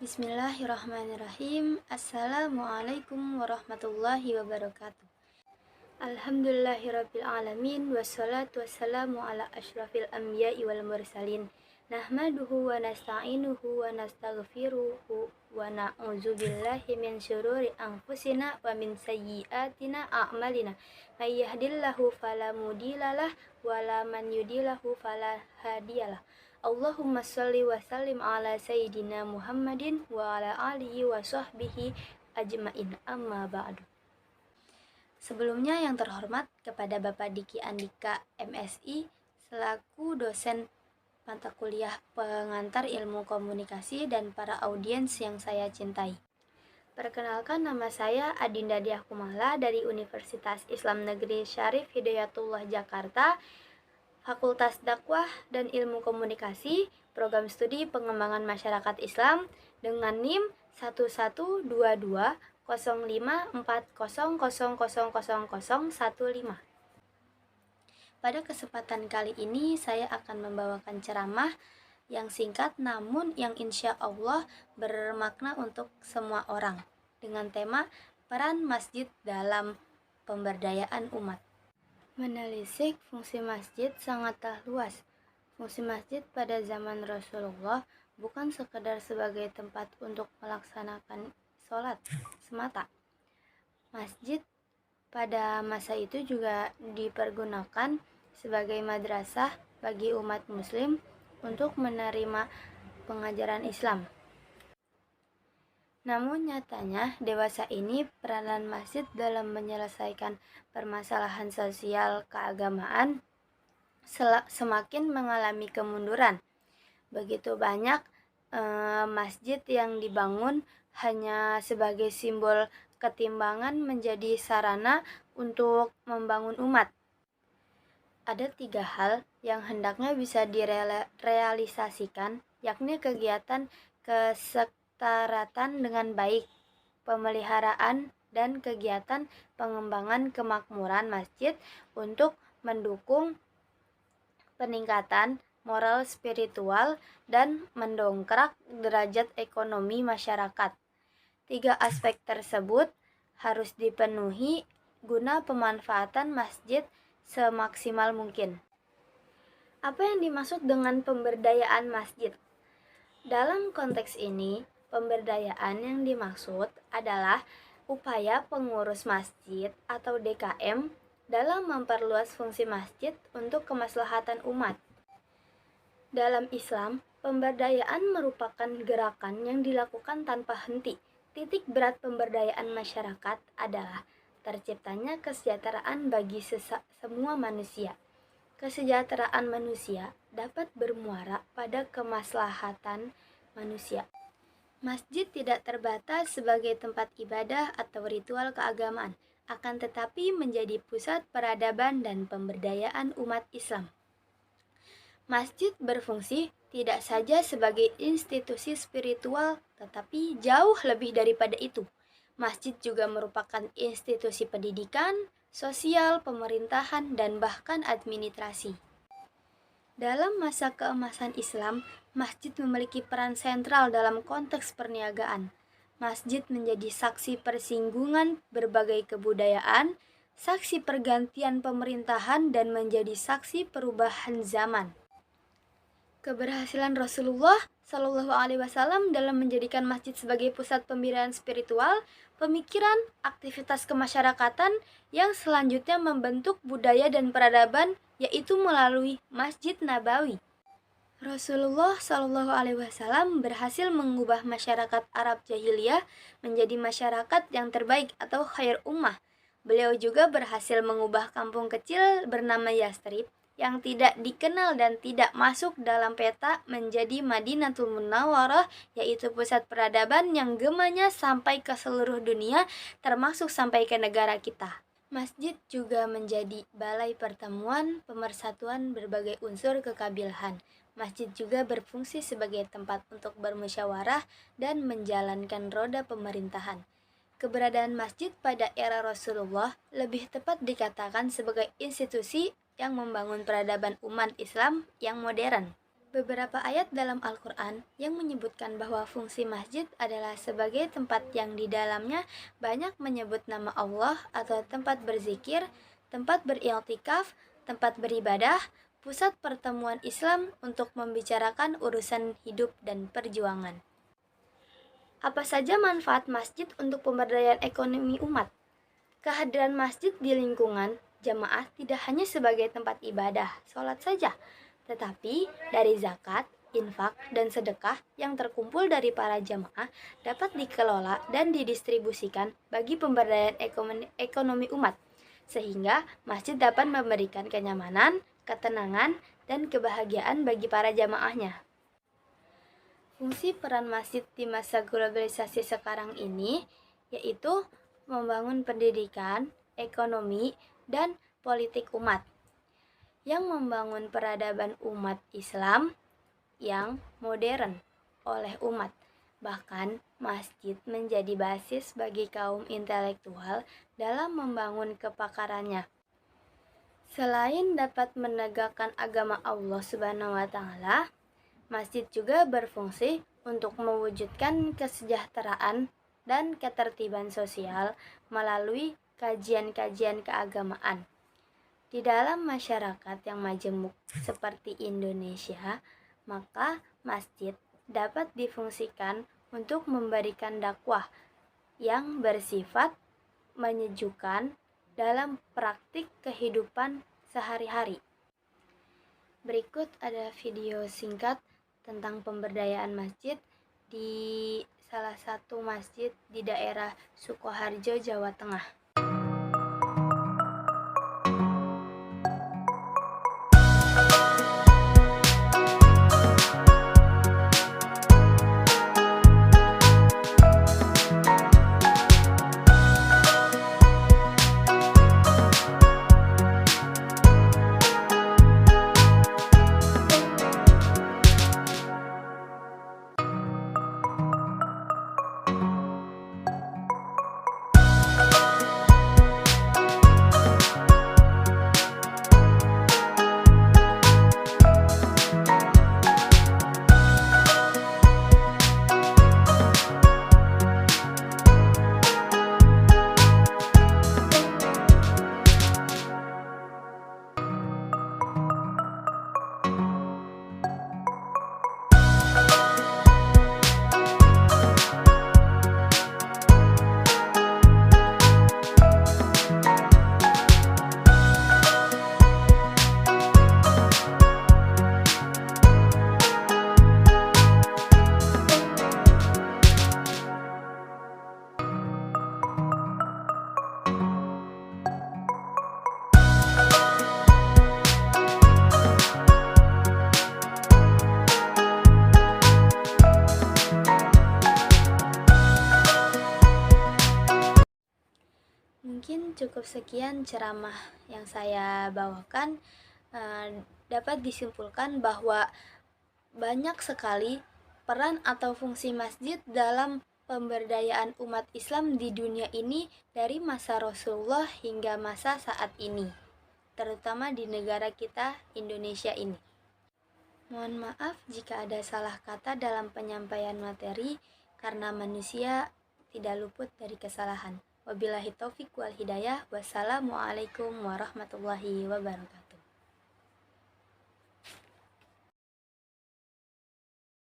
Bismillahirrahmanirrahim. Assalamualaikum warahmatullahi wabarakatuh. Alhamdulillahirabbil alamin wassalatu wassalamu ala asyrafil anbiya'i wal mursalin. Nahmaduhu wa nasta'inuhu wa nastaghfiruhu wa na'udzubillahi min syururi anfusina wa min sayyiatina a'malina. May yahdihillahu fala mudhillalah wa la man yudhillahu fala hadiyalah. Allahumma sholli wa sallim ala sayyidina Muhammadin wa ala alihi wa sahbihi ajmain, amma ba'du. Sebelumnya yang terhormat kepada Bapak Diki Andika MSI selaku dosen mata kuliah pengantar ilmu komunikasi dan para audiens yang saya cintai. Perkenalkan, nama saya Adinda Diah Kumala dari Universitas Islam Negeri Syarif Hidayatullah Jakarta, Fakultas Dakwah dan Ilmu Komunikasi, Program Studi Pengembangan Masyarakat Islam dengan NIM 11220540000015. Pada kesempatan kali ini saya akan membawakan ceramah yang singkat namun yang insya Allah bermakna untuk semua orang dengan tema peran masjid dalam pemberdayaan umat. Menelisik fungsi masjid sangatlah luas. Fungsi masjid pada zaman Rasulullah bukan sekedar sebagai tempat untuk melaksanakan sholat semata. Masjid pada masa itu juga dipergunakan sebagai madrasah bagi umat muslim untuk menerima pengajaran Islam. Namun nyatanya dewasa ini peranan masjid dalam menyelesaikan permasalahan sosial keagamaan semakin mengalami kemunduran. Begitu banyak masjid yang dibangun hanya sebagai simbol ketimbangan menjadi sarana untuk membangun umat. Ada 3 hal yang hendaknya bisa direalisasikan, yakni kegiatan kesektaratan dengan baik, pemeliharaan dan kegiatan pengembangan kemakmuran masjid untuk mendukung peningkatan moral spiritual dan mendongkrak derajat ekonomi masyarakat. 3 aspek tersebut harus dipenuhi guna pemanfaatan masjid semaksimal mungkin. Apa yang dimaksud dengan pemberdayaan masjid? Dalam konteks ini, pemberdayaan yang dimaksud adalah upaya pengurus masjid atau DKM dalam memperluas fungsi masjid untuk kemaslahatan umat. Dalam Islam, pemberdayaan merupakan gerakan yang dilakukan tanpa henti. Titik berat pemberdayaan masyarakat adalah terciptanya kesejahteraan bagi semua manusia. Kesejahteraan manusia dapat bermuara pada kemaslahatan manusia. Masjid tidak terbatas sebagai tempat ibadah atau ritual keagamaan, akan tetapi menjadi pusat peradaban dan pemberdayaan umat Islam. Masjid berfungsi tidak saja sebagai institusi spiritual, tetapi jauh lebih daripada itu. Masjid juga merupakan institusi pendidikan, sosial, pemerintahan, dan bahkan administrasi. Dalam masa keemasan Islam, masjid memiliki peran sentral dalam konteks perniagaan. Masjid menjadi saksi persinggungan berbagai kebudayaan, saksi pergantian pemerintahan, dan menjadi saksi perubahan zaman. Keberhasilan Rasulullah Shallallahu Alaihi Wasallam dalam menjadikan masjid sebagai pusat pembinaan spiritual, pemikiran, aktivitas kemasyarakatan yang selanjutnya membentuk budaya dan peradaban, yaitu melalui Masjid Nabawi. Rasulullah Shallallahu Alaihi Wasallam berhasil mengubah masyarakat Arab jahiliyah menjadi masyarakat yang terbaik atau khair ummah. Beliau juga berhasil mengubah kampung kecil bernama Yastrib yang tidak dikenal dan tidak masuk dalam peta menjadi Madinatul Munawwarah, yaitu pusat peradaban yang gemanya sampai ke seluruh dunia, termasuk sampai ke negara kita. Masjid juga menjadi balai pertemuan pemersatuan berbagai unsur kekabilahan. Masjid juga berfungsi sebagai tempat untuk bermusyawarah dan menjalankan roda pemerintahan. Keberadaan masjid pada era Rasulullah lebih tepat dikatakan sebagai institusi yang membangun peradaban umat Islam yang modern. Beberapa ayat dalam Al-Quran yang menyebutkan bahwa fungsi masjid adalah sebagai tempat yang di dalamnya banyak menyebut nama Allah atau tempat berzikir, tempat beriktikaf, tempat beribadah, pusat pertemuan Islam untuk membicarakan urusan hidup dan perjuangan. Apa saja manfaat masjid untuk pemberdayaan ekonomi umat? Kehadiran masjid di lingkungan jamaah tidak hanya sebagai tempat ibadah, sholat saja, tetapi dari zakat, infak, dan sedekah yang terkumpul dari para jamaah dapat dikelola dan didistribusikan bagi pemberdayaan ekonomi umat, sehingga masjid dapat memberikan kenyamanan, ketenangan, dan kebahagiaan bagi para jamaahnya. Fungsi peran masjid di masa globalisasi sekarang ini yaitu membangun pendidikan, ekonomi, dan politik umat, yang membangun peradaban umat Islam yang modern oleh umat. Bahkan masjid menjadi basis bagi kaum intelektual dalam membangun kepakarannya. Selain dapat menegakkan agama Allah Subhanahu wa taala, masjid juga berfungsi untuk mewujudkan kesejahteraan dan ketertiban sosial melalui kajian-kajian keagamaan. Di dalam masyarakat yang majemuk seperti Indonesia, maka masjid dapat difungsikan untuk memberikan dakwah yang bersifat menyejukkan dalam praktik kehidupan sehari-hari. Berikut ada video singkat tentang pemberdayaan masjid di salah satu masjid di daerah Sukoharjo, Jawa Tengah. Mungkin cukup sekian ceramah yang saya bawakan. Dapat disimpulkan bahwa banyak sekali peran atau fungsi masjid dalam pemberdayaan umat Islam di dunia ini dari masa Rasulullah hingga masa saat ini, terutama di negara kita Indonesia ini. Mohon maaf jika ada salah kata dalam penyampaian materi, karena manusia tidak luput dari kesalahan. Wabillahi taufik wal hidayah. Wassalamualaikum warahmatullahi wabarakatuh.